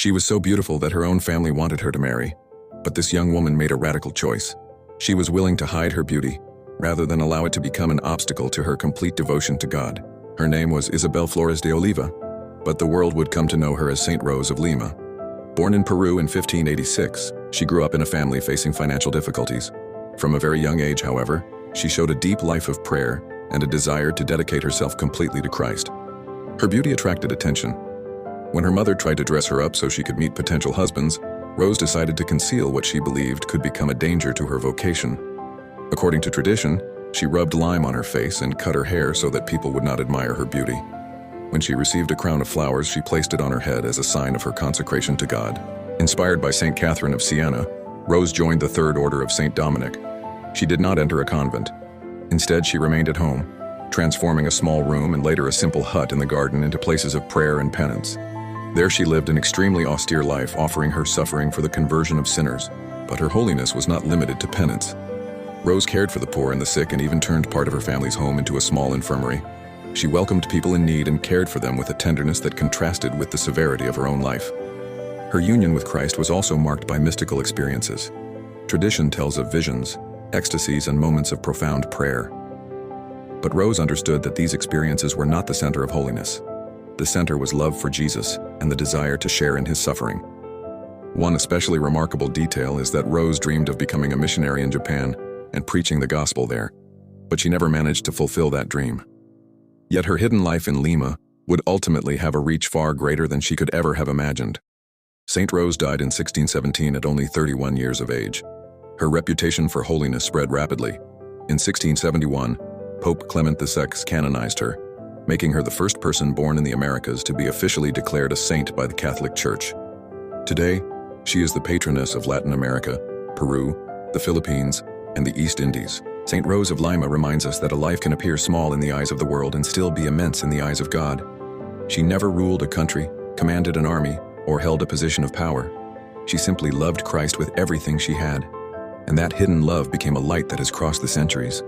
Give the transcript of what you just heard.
She was so beautiful that her own family wanted her to marry. But this young woman made a radical choice. She was willing to hide her beauty, rather than allow it to become an obstacle to her complete devotion to God. Her name was Isabel Flores de Oliva, but the world would come to know her as Saint Rose of Lima. Born in Peru in 1586, she grew up in a family facing financial difficulties. From a very young age, however, she showed a deep life of prayer and a desire to dedicate herself completely to Christ. Her beauty attracted attention. When her mother tried to dress her up so she could meet potential husbands, Rose decided to conceal what she believed could become a danger to her vocation. According to tradition, she rubbed lime on her face and cut her hair so that people would not admire her beauty. When she received a crown of flowers, she placed it on her head as a sign of her consecration to God. Inspired by Saint Catherine of Siena, Rose joined the Third Order of Saint Dominic. She did not enter a convent. Instead, she remained at home, transforming a small room and later a simple hut in the garden into places of prayer and penance. There she lived an extremely austere life, offering her suffering for the conversion of sinners. But her holiness was not limited to penance. Rose cared for the poor and the sick and even turned part of her family's home into a small infirmary. She welcomed people in need and cared for them with a tenderness that contrasted with the severity of her own life. Her union with Christ was also marked by mystical experiences. Tradition tells of visions, ecstasies, and moments of profound prayer. But Rose understood that these experiences were not the center of holiness. The center was love for Jesus and the desire to share in his suffering. One especially remarkable detail is that Rose dreamed of becoming a missionary in Japan and preaching the gospel there, but she never managed to fulfill that dream. Yet her hidden life in Lima would ultimately have a reach far greater than she could ever have imagined. Saint Rose died in 1617 at only 31 years of age. Her reputation for holiness spread rapidly. In 1671, Pope Clement VI canonized her, making her the first person born in the Americas to be officially declared a saint by the Catholic Church. Today, she is the patroness of Latin America, Peru, the Philippines, and the East Indies. Saint Rose of Lima reminds us that a life can appear small in the eyes of the world and still be immense in the eyes of God. She never ruled a country, commanded an army, or held a position of power. She simply loved Christ with everything she had, and that hidden love became a light that has crossed the centuries.